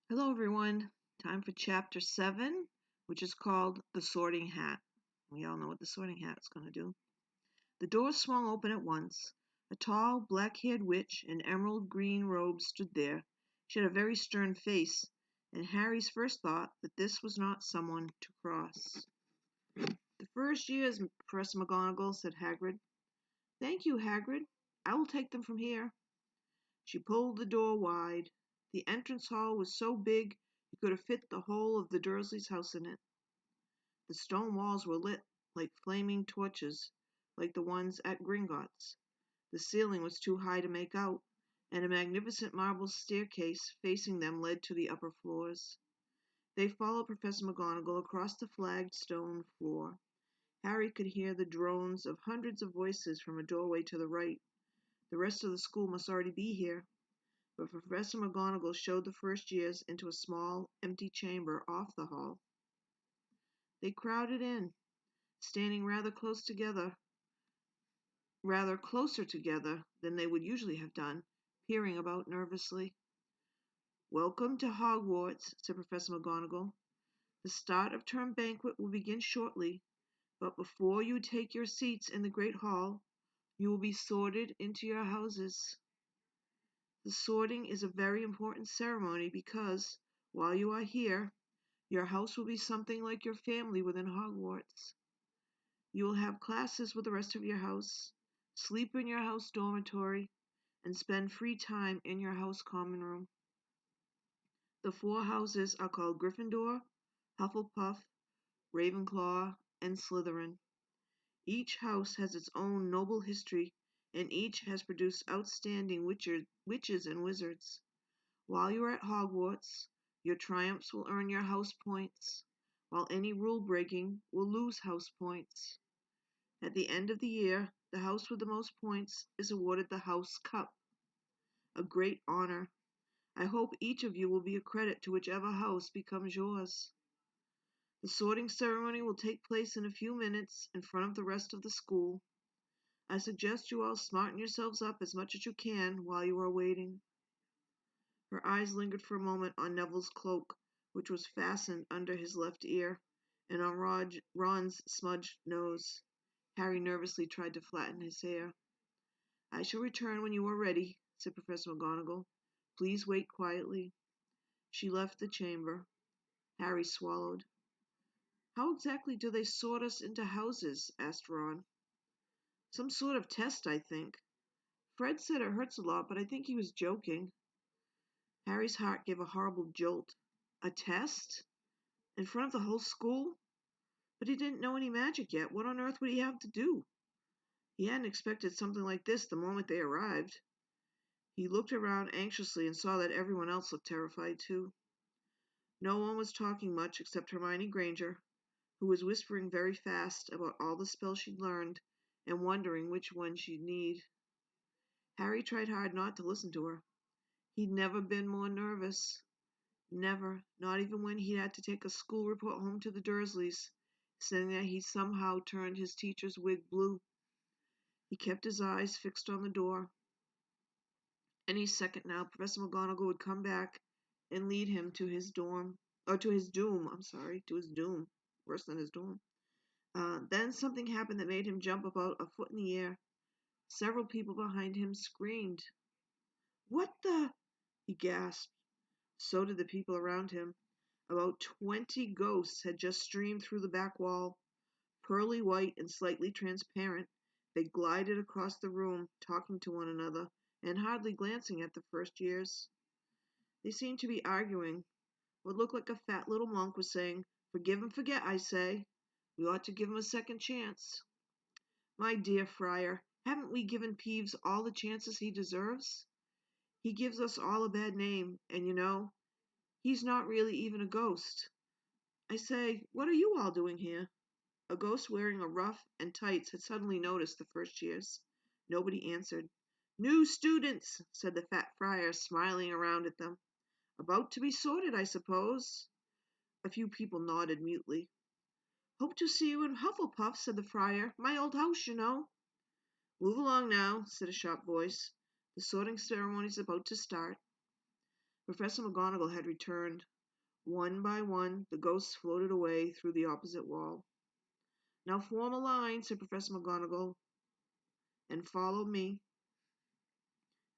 Hello, everyone. Time for Chapter 7, which is called The Sorting Hat. We all know what the sorting hat is going to do. The door swung open at once. A tall, black-haired witch in emerald green robes stood there. She had a very stern face, and Harry's first thought that this was not someone to cross. "The first years, Professor McGonagall," said Hagrid. "Thank you, Hagrid. I will take them from here." She pulled the door wide. The entrance hall was so big you could have fit the whole of the Dursleys' house in it. The stone walls were lit like flaming torches, like the ones at Gringotts. The ceiling was too high to make out, and a magnificent marble staircase facing them led to the upper floors. They followed Professor McGonagall across the flagged stone floor. Harry could hear the drones of hundreds of voices from a doorway to the right. The rest of the school must already be here. But Professor McGonagall showed the first years into a small, empty chamber off the hall. They crowded in, standing rather closer together than they would usually have done, peering about nervously. "Welcome to Hogwarts," said Professor McGonagall. "The start of term banquet will begin shortly, but before you take your seats in the great hall, you will be sorted into your houses. The sorting is a very important ceremony because, while you are here, your house will be something like your family within Hogwarts. You will have classes with the rest of your house, sleep in your house dormitory, and spend free time in your house common room. The four houses are called Gryffindor, Hufflepuff, Ravenclaw, and Slytherin. Each house has its own noble history, and each has produced outstanding witches and wizards. While you are at Hogwarts, your triumphs will earn your house points, while any rule breaking will lose house points. At the end of the year, the house with the most points is awarded the House Cup, a great honor. I hope each of you will be a credit to whichever house becomes yours. The sorting ceremony will take place in a few minutes in front of the rest of the school. I suggest you all smarten yourselves up as much as you can while you are waiting." Her eyes lingered for a moment on Neville's cloak, which was fastened under his left ear, and on Ron's smudged nose. Harry nervously tried to flatten his hair. "I shall return when you are ready," said Professor McGonagall. "Please wait quietly." She left the chamber. Harry swallowed. "How exactly do they sort us into houses?" asked Ron. "Some sort of test, I think. Fred said it hurts a lot, but I think he was joking." Harry's heart gave a horrible jolt. A test? In front of the whole school? But he didn't know any magic yet. What on earth would he have to do? He hadn't expected something like this the moment they arrived. He looked around anxiously and saw that everyone else looked terrified too. No one was talking much except Hermione Granger, who was whispering very fast about all the spells she'd learned and wondering which one she'd need. Harry tried hard not to listen to her. He'd never been more nervous. Never, not even when he had to take a school report home to the Dursleys, saying that he somehow turned his teacher's wig blue. He kept his eyes fixed on the door. Any second now, Professor McGonagall would come back and lead him to his doom. To his doom. Worse than his doom. Then something happened that made him jump about a foot in the air. Several people behind him screamed. "What the?" he gasped. So did the people around him. About 20 ghosts had just streamed through the back wall. Pearly white and slightly transparent, they glided across the room, talking to one another, and hardly glancing at the first years. They seemed to be arguing. What looked like a fat little monk was saying, "Forgive and forget, I say. We ought to give him a second chance." "My dear Friar, haven't we given Peeves all the chances he deserves? He gives us all a bad name, and he's not really even a ghost. I say, what are you all doing here?" A ghost wearing a ruff and tights had suddenly noticed the first years. Nobody answered. "New students," said the fat friar, smiling around at them. "About to be sorted, I suppose." A few people nodded mutely. "Hope to see you in Hufflepuff," said the friar. "My old house, you know." "Move along now," said a sharp voice. "The sorting ceremony's about to start." Professor McGonagall had returned. One by one, the ghosts floated away through the opposite wall. "Now form a line," said Professor McGonagall, "and follow me."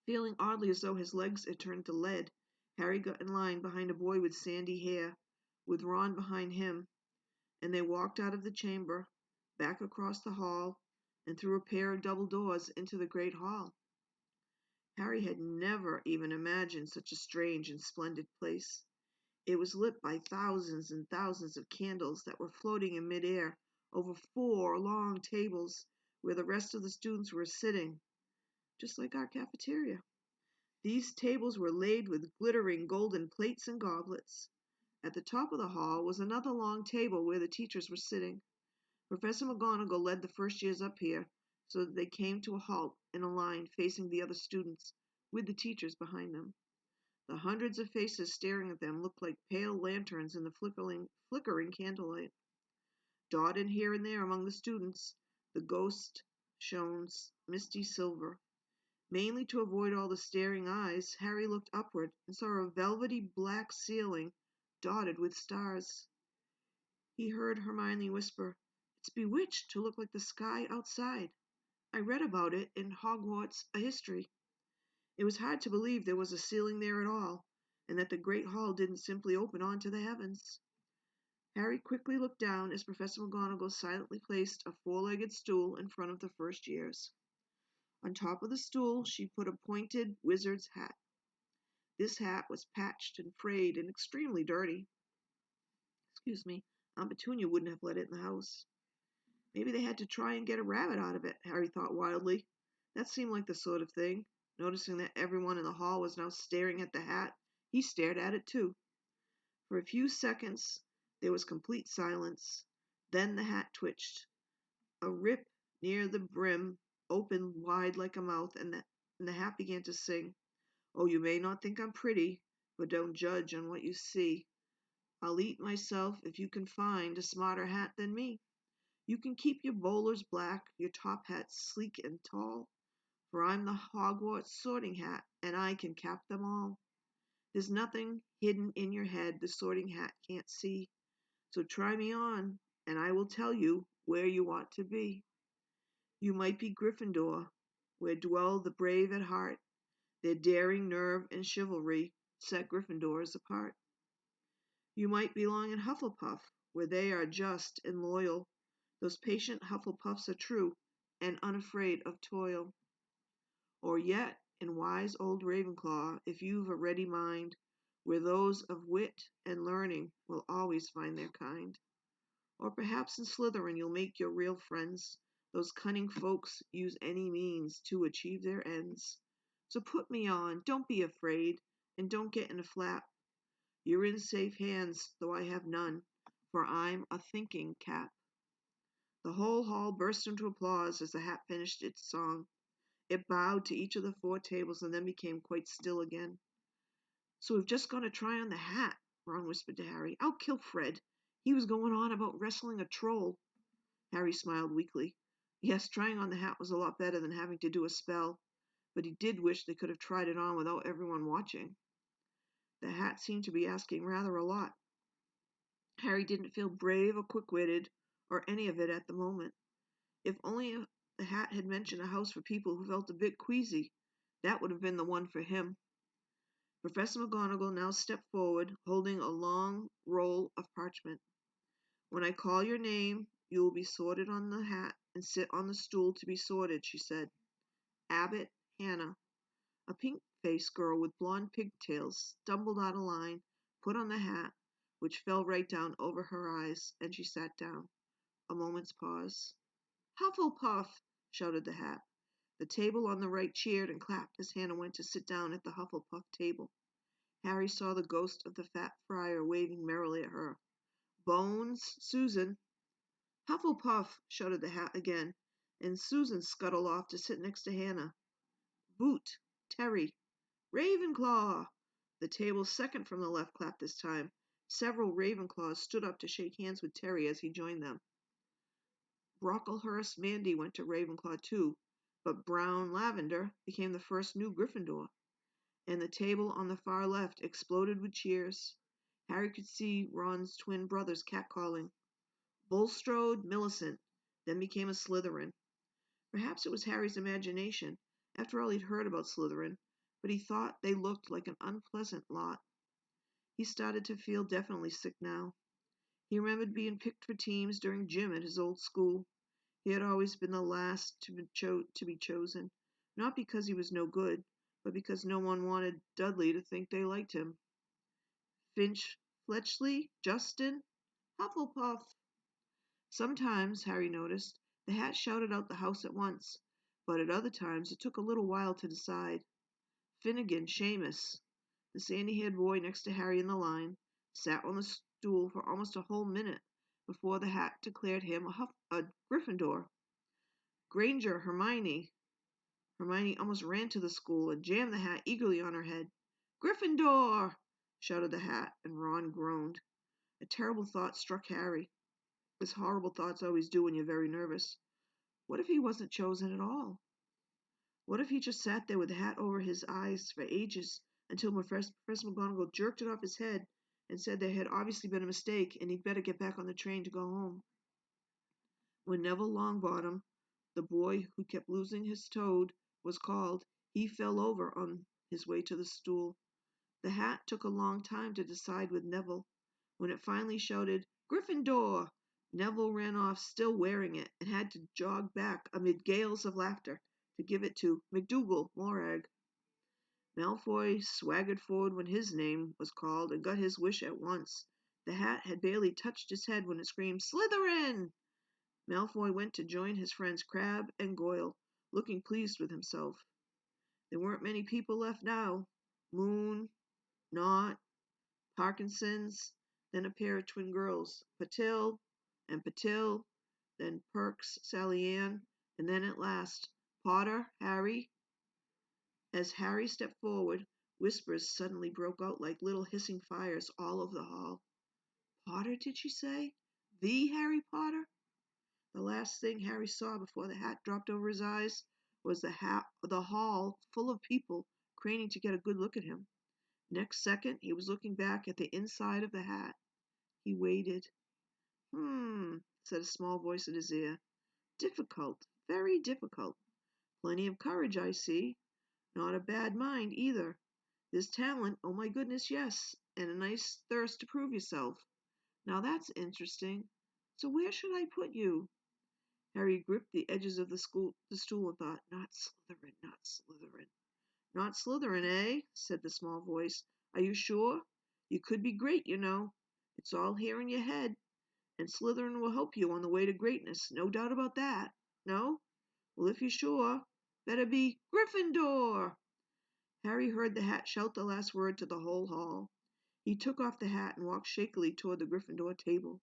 Feeling oddly as though his legs had turned to lead, Harry got in line behind a boy with sandy hair, with Ron behind him, and they walked out of the chamber, back across the hall, and through a pair of double doors into the great hall. Harry had never even imagined such a strange and splendid place. It was lit by thousands and thousands of candles that were floating in midair over 4 long tables where the rest of the students were sitting, just like our cafeteria. These tables were laid with glittering golden plates and goblets. At the top of the hall was another long table where the teachers were sitting. Professor McGonagall led the first years up here so that they came to a halt in a line facing the other students, with the teachers behind them. The hundreds of faces staring at them looked like pale lanterns in the flickering candlelight. Dotted here and there among the students, the ghosts shone misty silver. Mainly to avoid all the staring eyes, Harry looked upward and saw a velvety black ceiling dotted with stars. He heard Hermione whisper, "It's bewitched to look like the sky outside. I read about it in Hogwarts, a history." It was hard to believe there was a ceiling there at all, and that the great hall didn't simply open onto the heavens. Harry quickly looked down as Professor McGonagall silently placed a 4-legged stool in front of the first years. On top of the stool, she put a pointed wizard's hat. This hat was patched and frayed and extremely dirty. Excuse me, Aunt Petunia wouldn't have let it in the house. Maybe they had to try and get a rabbit out of it, Harry thought wildly. That seemed like the sort of thing. Noticing that everyone in the hall was now staring at the hat, he stared at it too. For a few seconds, there was complete silence. Then the hat twitched. A rip near the brim opened wide like a mouth, and the hat began to sing. "Oh, you may not think I'm pretty, but don't judge on what you see. I'll eat myself if you can find a smarter hat than me. You can keep your bowlers black, your top hats sleek and tall, for I'm the Hogwarts sorting hat, and I can cap them all. There's nothing hidden in your head the sorting hat can't see, so try me on, and I will tell you where you ought to be. You might be Gryffindor, where dwell the brave at heart. Their daring, nerve, and chivalry set Gryffindors apart. You might belong in Hufflepuff, where they are just and loyal. Those patient Hufflepuffs are true and unafraid of toil. Or yet in wise old Ravenclaw, if you've a ready mind, where those of wit and learning will always find their kind. Or perhaps in Slytherin you'll make your real friends. Those cunning folks use any means to achieve their ends. So put me on, don't be afraid, and don't get in a flap. You're in safe hands, though I have none, for I'm a thinking cap." The whole hall burst into applause as the hat finished its song. It bowed to each of the 4 tables and then became quite still again. "So we've just got to try on the hat," Ron whispered to Harry. "I'll kill Fred. He was going on about wrestling a troll." Harry smiled weakly. Yes, trying on the hat was a lot better than having to do a spell, but he did wish they could have tried it on without everyone watching. The hat seemed to be asking rather a lot. Harry didn't feel brave or quick-witted or any of it at the moment. If only the hat had mentioned a house for people who felt a bit queasy, that would have been the one for him. Professor McGonagall now stepped forward, holding a long roll of parchment. "When I call your name, you will be sorted on the hat and sit on the stool to be sorted," she said. "Abbott Hannah." A pink-faced girl with blonde pigtails stumbled out of line, put on the hat, which fell right down over her eyes, and she sat down. A moment's pause. "Hufflepuff!" shouted the hat. The table on the right cheered and clapped as Hannah went to sit down at the Hufflepuff table. Harry saw the ghost of the fat friar waving merrily at her. "Bones, Susan." "Hufflepuff!" shouted the hat again, and Susan scuttled off to sit next to Hannah. "Boot, Terry." "Ravenclaw!" The table second from the left clapped this time. Several Ravenclaws stood up to shake hands with Terry as he joined them. Brocklehurst Mandy went to Ravenclaw too, but Brown Lavender became the first new Gryffindor. and the table on the far left exploded with cheers. Harry could see Ron's twin brothers catcalling. Bulstrode Millicent then became a Slytherin. Perhaps it was Harry's imagination. After all, he'd heard about Slytherin, but he thought they looked like an unpleasant lot. He started to feel definitely sick now. He remembered being picked for teams during gym at his old school. He had always been the last to be chosen, not because he was no good, but because no one wanted Dudley to think they liked him. Finch, Fletchley, Justin, Hufflepuff. Sometimes, Harry noticed, the hat shouted out the house at once, but at other times it took a little while to decide. Finnegan, Seamus, the sandy-haired boy next to Harry in the line, sat on the stool for almost a whole minute before the hat declared him a Gryffindor. Granger, Hermione. Hermione almost ran to the school and jammed the hat eagerly on her head. Gryffindor! Shouted the hat, and Ron groaned. A terrible thought struck Harry, as horrible thoughts always do when you're very nervous. What if he wasn't chosen at all? What if he just sat there with the hat over his eyes for ages until Professor McGonagall jerked it off his head and said there had obviously been a mistake and he'd better get back on the train to go home? When Neville Longbottom, the boy who kept losing his toad, was called, he fell over on his way to the stool. The hat took a long time to decide with Neville. When it finally shouted, Gryffindor! Neville ran off still wearing it and had to jog back amid gales of laughter to give it to McDougal Morag. Malfoy swaggered forward when his name was called and got his wish at once. The hat had barely touched his head when it screamed, Slytherin! Malfoy went to join his friends Crabbe and Goyle, looking pleased with himself. There weren't many people left now. Moon, Knott, Parkinson's, then a pair of twin girls, Patil and Patil, then Perks, Sally Ann, and then at last, Potter, Harry. As Harry stepped forward, whispers suddenly broke out like little hissing fires all over the hall. Potter, did she say? The Harry Potter? The last thing Harry saw before the hat dropped over his eyes was the hall full of people craning to get a good look at him. Next second, he was looking back at the inside of the hat. He waited. Said a small voice in his ear. Difficult, very difficult. Plenty of courage, I see. Not a bad mind, either. There's talent, oh my goodness, yes, and a nice thirst to prove yourself. Now that's interesting. So where should I put you? Harry gripped the edges of the stool and thought, not Slytherin, not Slytherin. Not Slytherin, eh? Said the small voice. Are you sure? You could be great, you know. It's all here in your head. And Slytherin will help you on the way to greatness, no doubt about that. No? Well, if you're sure, better be Gryffindor! Harry heard the hat shout the last word to the whole hall. He took off the hat and walked shakily toward the Gryffindor table.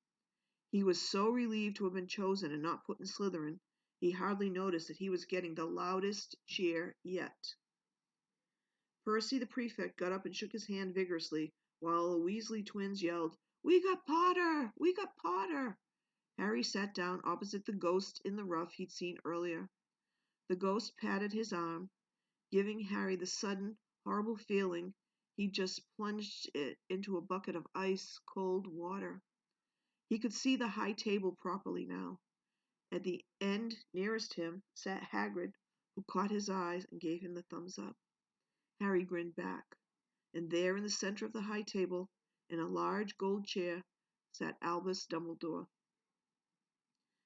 He was so relieved to have been chosen and not put in Slytherin, he hardly noticed that he was getting the loudest cheer yet. Percy the prefect got up and shook his hand vigorously, while the Weasley twins yelled, We got Potter! We got Potter! Harry sat down opposite the ghost in the rough he'd seen earlier. The ghost patted his arm, giving Harry the sudden, horrible feeling he'd just plunged it into a bucket of ice-cold water. He could see the high table properly now. At the end nearest him sat Hagrid, who caught his eyes and gave him the thumbs up. Harry grinned back, and there in the center of the high table, in a large gold chair, sat Albus Dumbledore.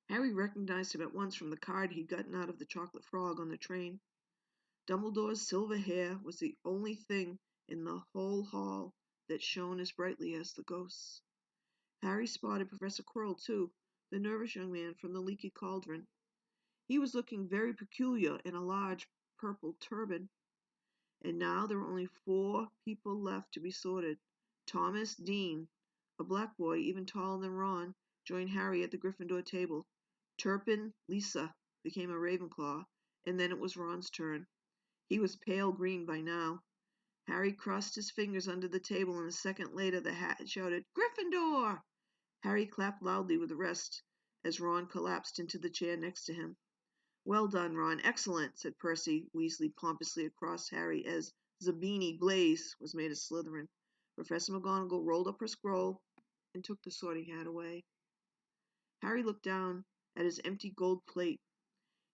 Harry recognized him at once from the card he'd gotten out of the Chocolate Frog on the train. Dumbledore's silver hair was the only thing in the whole hall that shone as brightly as the ghost's. Harry spotted Professor Quirrell, too, the nervous young man from the Leaky Cauldron. He was looking very peculiar in a large purple turban. And now there were only 4 people left to be sorted. Thomas Dean, a black boy even taller than Ron, joined Harry at the Gryffindor table. Turpin Lisa became a Ravenclaw, and then it was Ron's turn. He was pale green by now. Harry crossed his fingers under the table, and a second later the hat shouted, Gryffindor! Harry clapped loudly with the rest as Ron collapsed into the chair next to him. Well done, Ron. Excellent, said Percy Weasley pompously across Harry as Zabini Blaze was made a Slytherin. Professor McGonagall rolled up her scroll and took the sorting hat away. Harry looked down at his empty gold plate.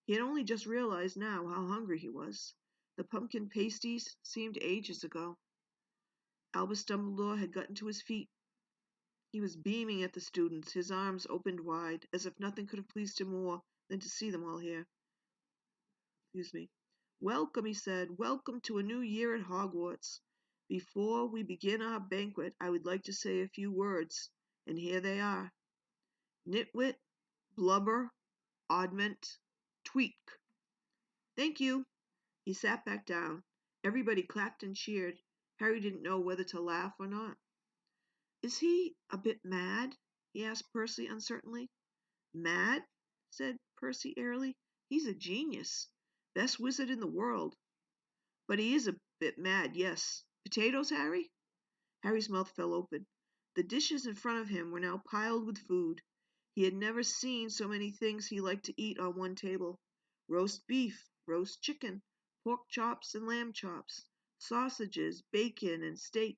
He had only just realized now how hungry he was. The pumpkin pasties seemed ages ago. Albus Dumbledore had gotten to his feet. He was beaming at the students, his arms opened wide, as if nothing could have pleased him more than to see them all here. Excuse me. Welcome, he said. Welcome to a new year at Hogwarts. Before we begin our banquet, I would like to say a few words, and here they are. Nitwit, blubber, oddment, tweak. Thank you. He sat back down. Everybody clapped and cheered. Harry didn't know whether to laugh or not. Is he a bit mad? He asked Percy uncertainly. Mad? Said Percy airily. He's a genius. Best wizard in the world. But he is a bit mad, yes. Potatoes, Harry? Harry's mouth fell open. The dishes in front of him were now piled with food. He had never seen so many things he liked to eat on one table. Roast beef, roast chicken, pork chops and lamb chops, sausages, bacon and steak,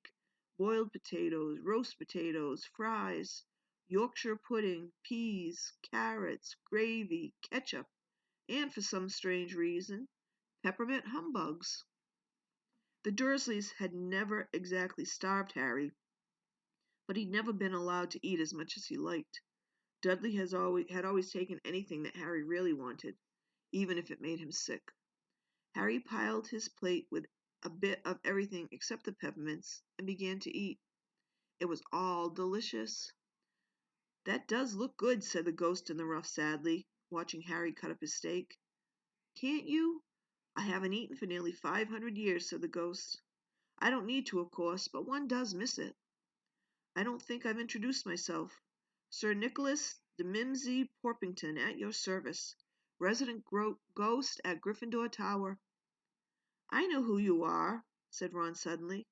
boiled potatoes, roast potatoes, fries, Yorkshire pudding, peas, carrots, gravy, ketchup, and for some strange reason, peppermint humbugs. The Dursleys had never exactly starved Harry, but he'd never been allowed to eat as much as he liked. Dudley had always taken anything that Harry really wanted, even if it made him sick. Harry piled his plate with a bit of everything except the peppermints and began to eat. It was all delicious. That does look good, said the ghost in the ruff sadly, watching Harry cut up his steak. Can't you? I haven't eaten for nearly 500 years, said the ghost. I don't need to, of course, but one does miss it. I don't think I've introduced myself. Sir Nicholas de Mimsy Porpington, at your service. Resident ghost at Gryffindor Tower. I know who you are, said Ron suddenly.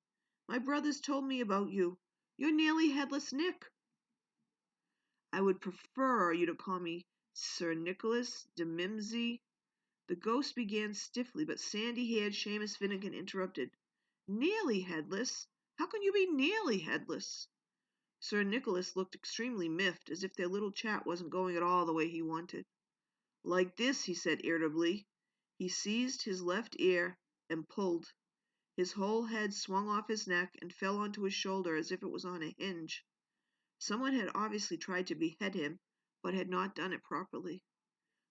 My brothers told me about you. You're nearly Headless Nick. I would prefer you to call me Sir Nicholas de Mimsy. The ghost began stiffly, but sandy-haired Seamus Finnegan interrupted. Nearly headless? How can you be nearly headless? Sir Nicholas looked extremely miffed, as if their little chat wasn't going at all the way he wanted. Like this, he said irritably. He seized his left ear and pulled. His whole head swung off his neck and fell onto his shoulder as if it was on a hinge. Someone had obviously tried to behead him, but had not done it properly.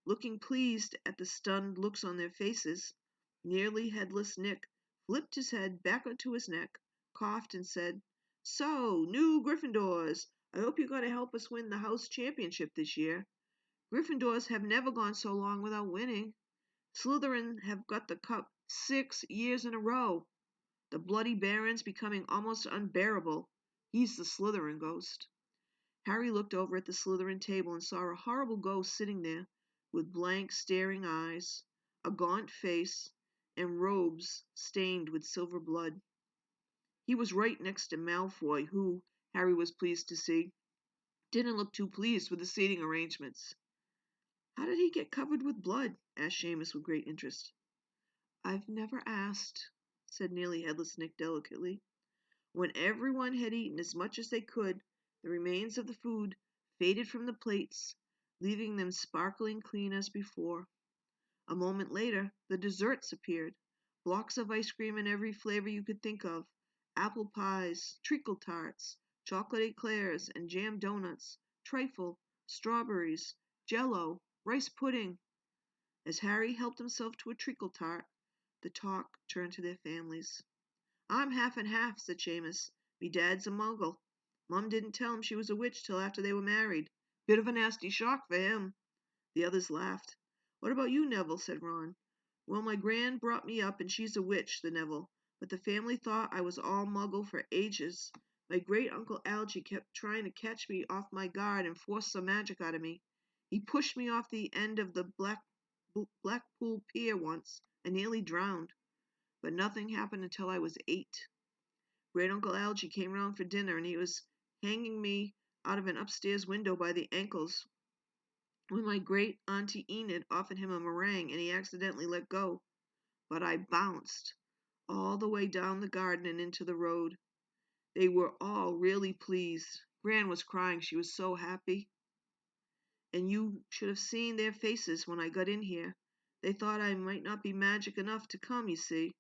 Looking pleased at the stunned looks on their faces, nearly headless Nick flipped his head back onto his neck, coughed, and said, So, new Gryffindors, I hope you're going to help us win the house championship this year. Gryffindors have never gone so long without winning. Slytherin have got the cup 6 years in a row. The Bloody Baron's becoming almost unbearable. He's the Slytherin ghost. Harry looked over at the Slytherin table and saw a horrible ghost sitting there with blank, staring eyes, a gaunt face, and robes stained with silver blood. He was right next to Malfoy, who, Harry was pleased to see, didn't look too pleased with the seating arrangements. How did he get covered with blood? Asked Seamus with great interest. I've never asked, said nearly headless Nick delicately. When everyone had eaten as much as they could, the remains of the food faded from the plates, leaving them sparkling clean as before. A moment later, the desserts appeared. Blocks of ice cream in every flavor you could think of. Apple pies, treacle tarts, chocolate eclairs, and jam donuts, trifle, strawberries, jello, rice pudding. As Harry helped himself to a treacle tart, the talk turned to their families. I'm half and half, said Seamus. Me dad's a Muggle. Mum didn't tell him she was a witch till after they were married. Bit of a nasty shock for him. The others laughed. What about you, Neville? Said Ron. Well, my gran brought me up and she's a witch, said Neville. But the family thought I was all Muggle for ages. My great-uncle Algy kept trying to catch me off my guard and force some magic out of me. He pushed me off the end of the Blackpool Pier once and nearly drowned. But nothing happened until I was 8. Great-uncle Algy came round for dinner and he was hanging me out of an upstairs window by the ankles when my great-auntie Enid offered him a meringue and he accidentally let go. But I bounced. all the way down the garden and into the road. They were all really pleased. Gran was crying, she was so happy. And you should have seen their faces when I got in here. They thought I might not be magic enough to come, you see.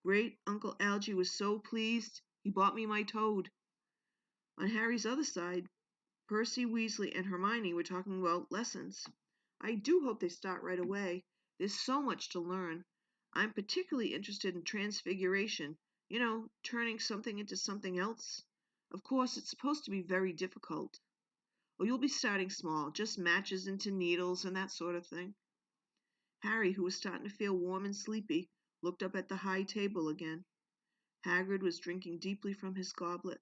Great Uncle Algy was so pleased, he bought me my toad. On Harry's other side, Percy Weasley and Hermione were talking about lessons. I do hope they start right away. There's so much to learn. I'm particularly interested in transfiguration, turning something into something else. Of course, it's supposed to be very difficult. Oh, you'll be starting small, just matches into needles and that sort of thing. Harry, who was starting to feel warm and sleepy, looked up at the high table again. Hagrid was drinking deeply from his goblet.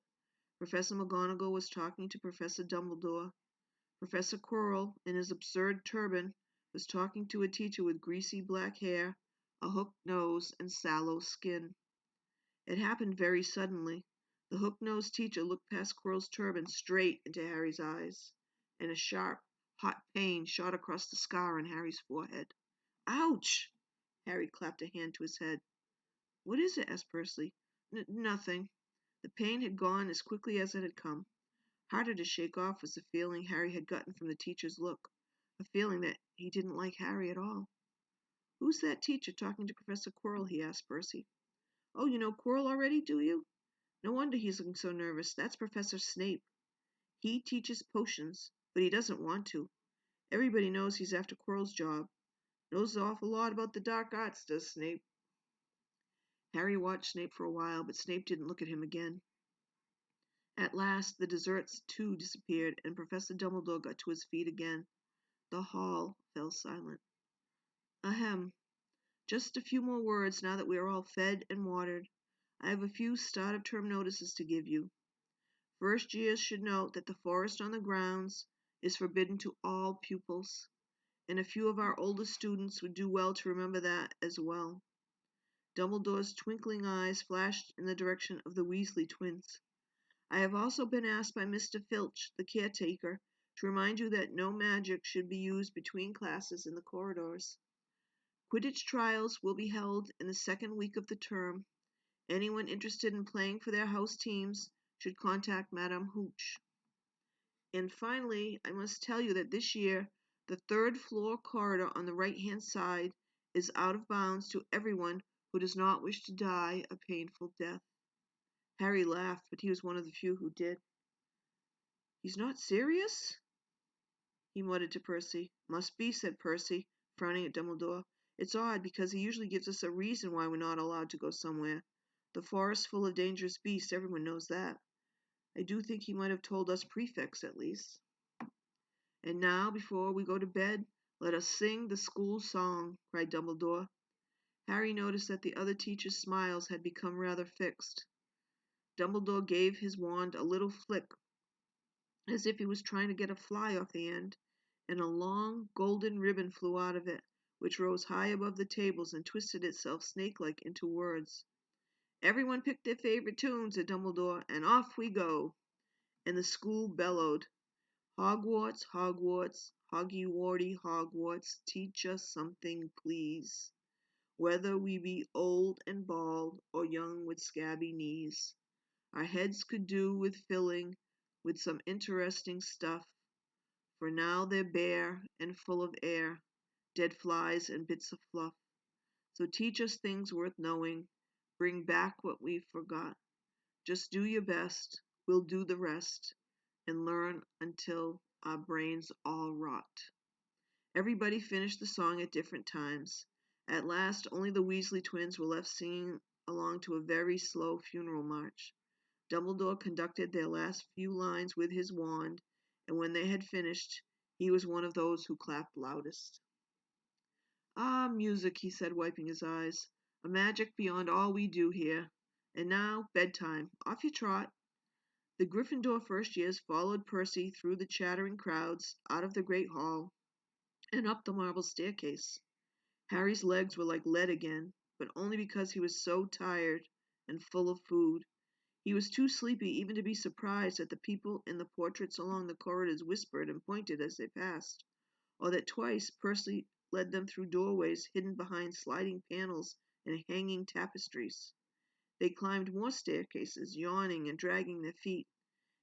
Professor McGonagall was talking to Professor Dumbledore. Professor Quirrell, in his absurd turban, was talking to a teacher with greasy black hair, a hooked nose, and sallow skin. It happened very suddenly. The hook-nosed teacher looked past Quirrell's turban straight into Harry's eyes, and a sharp, hot pain shot across the scar on Harry's forehead. Ouch! Harry clapped a hand to his head. What is it? Asked Percy. Nothing. The pain had gone as quickly as it had come. Harder to shake off was the feeling Harry had gotten from the teacher's look, a feeling that he didn't like Harry at all. Who's that teacher talking to Professor Quirrell? He asked Percy. Oh, you know Quirrell already, do you? No wonder he's looking so nervous. That's Professor Snape. He teaches potions, but he doesn't want to. Everybody knows he's after Quirrell's job. Knows an awful lot about the dark arts, does Snape. Harry watched Snape for a while, but Snape didn't look at him again. At last, the desserts too disappeared, and Professor Dumbledore got to his feet again. The hall fell silent. Ahem. Just a few more words now that we are all fed and watered. I have a few start-of-term notices to give you. First years should note that the forest on the grounds is forbidden to all pupils, and a few of our oldest students would do well to remember that as well. Dumbledore's twinkling eyes flashed in the direction of the Weasley twins. I have also been asked by Mr. Filch, the caretaker, to remind you that no magic should be used between classes in the corridors. Quidditch trials will be held in the second week of the term. Anyone interested in playing for their house teams should contact Madame Hooch. And finally, I must tell you that this year, the third floor corridor on the right-hand side is out of bounds to everyone who does not wish to die a painful death. Harry laughed, but he was one of the few who did. He's not serious? He muttered to Percy. Must be, said Percy, frowning at Dumbledore. It's odd, because he usually gives us a reason why we're not allowed to go somewhere. The forest's full of dangerous beasts, everyone knows that. I do think he might have told us prefects, at least. And now, before we go to bed, let us sing the school song, cried Dumbledore. Harry noticed that the other teachers' smiles had become rather fixed. Dumbledore gave his wand a little flick, as if he was trying to get a fly off the end, and a long golden ribbon flew out of it, which rose high above the tables and twisted itself snake-like into words. Everyone picked their favorite tune, said Dumbledore, and off we go. And the school bellowed, Hogwarts, Hogwarts, Hoggy-Warty Hogwarts, teach us something, please. Whether we be old and bald, or young with scabby knees, our heads could do with filling with some interesting stuff, for now they're bare and full of air, dead flies and bits of fluff. So teach us things worth knowing, bring back what we've forgot. Just do your best, we'll do the rest, and learn until our brains all rot. Everybody finished the song at different times. At last, only the Weasley twins were left singing along to a very slow funeral march. Dumbledore conducted their last few lines with his wand, and when they had finished, he was one of those who clapped loudest. Ah, music, he said, wiping his eyes, a magic beyond all we do here. And now, bedtime. Off you trot. The Gryffindor first years followed Percy through the chattering crowds, out of the great hall, and up the marble staircase. Harry's legs were like lead again, but only because he was so tired and full of food. He was too sleepy even to be surprised that the people in the portraits along the corridors whispered and pointed as they passed, or that twice Percy led them through doorways hidden behind sliding panels and hanging tapestries. They climbed more staircases, yawning and dragging their feet,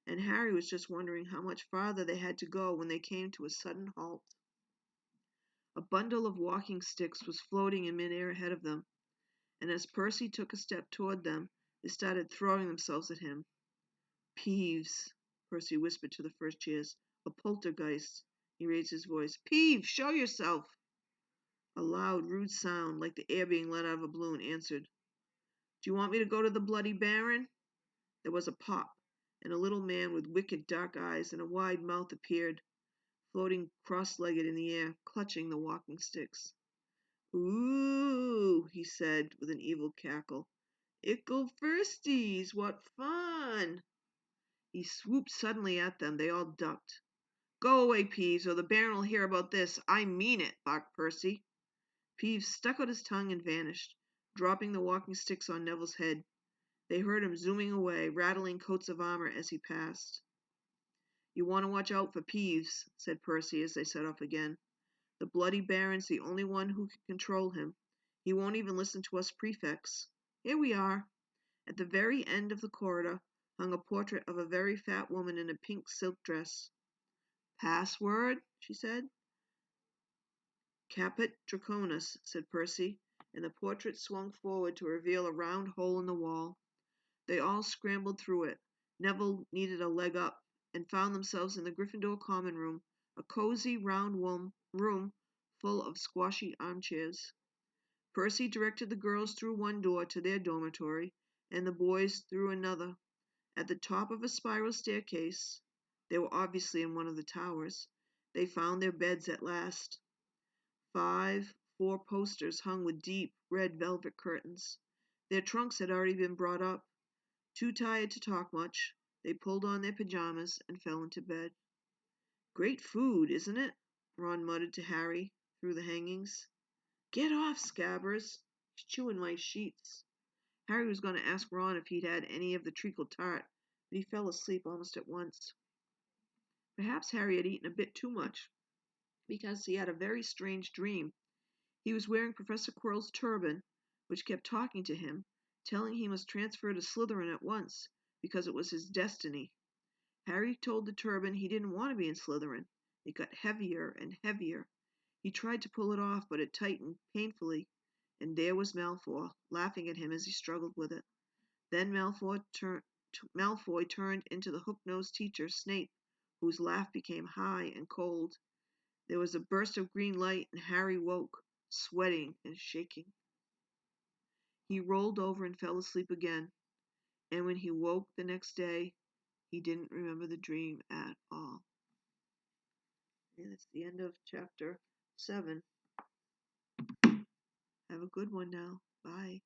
and Harry was just wondering how much farther they had to go when they came to a sudden halt. A bundle of walking sticks was floating in midair ahead of them, and as Percy took a step toward them, they started throwing themselves at him. Peeves, Percy whispered to the first chairs. A poltergeist. He raised his voice. Peeves, show yourself. A loud, rude sound, like the air being let out of a balloon, answered. Do you want me to go to the Bloody Baron? There was a pop, and a little man with wicked dark eyes and a wide mouth appeared, floating cross-legged in the air, clutching the walking sticks. Ooh, he said with an evil cackle. Ickle firsties, what fun! He swooped suddenly at them. They all ducked. Go away, Peeves, or the Baron will hear about this. I mean it, barked Percy. Peeves stuck out his tongue and vanished, dropping the walking sticks on Neville's head. They heard him zooming away, rattling coats of armor as he passed. You want to watch out for Peeves, said Percy as they set off again. The Bloody Baron's the only one who can control him. He won't even listen to us prefects. Here we are. At the very end of the corridor hung a portrait of a very fat woman in a pink silk dress. Password, she said. Caput Draconis, said Percy, and the portrait swung forward to reveal a round hole in the wall. They all scrambled through it. Neville needed a leg up, and found themselves in the Gryffindor common room, a cozy, round room full of squashy armchairs. Percy directed the girls through one door to their dormitory, and the boys through another. At the top of a spiral staircase, they were obviously in one of the towers, they found their beds at last. 5 4-posters hung with deep red velvet curtains. Their trunks had already been brought up. Too tired to talk much, they pulled on their pajamas and fell into bed. Great food, isn't it? Ron muttered to Harry through the hangings. Get off, Scabbers. He's chewing my sheets. Harry was going to ask Ron if he'd had any of the treacle tart, but he fell asleep almost at once. Perhaps Harry had eaten a bit too much, because he had a very strange dream. He was wearing Professor Quirrell's turban, which kept talking to him, telling he must transfer to Slytherin at once, because it was his destiny. Harry told the turban he didn't want to be in Slytherin. It got heavier and heavier. He tried to pull it off, but it tightened painfully, and there was Malfoy, laughing at him as he struggled with it. Then Malfoy turned into the hook-nosed teacher, Snape, whose laugh became high and cold. There was a burst of green light, and Harry woke, sweating and shaking. He rolled over and fell asleep again, and when he woke the next day, he didn't remember the dream at all. And that's the end of chapter 7. Have a good one now. Bye.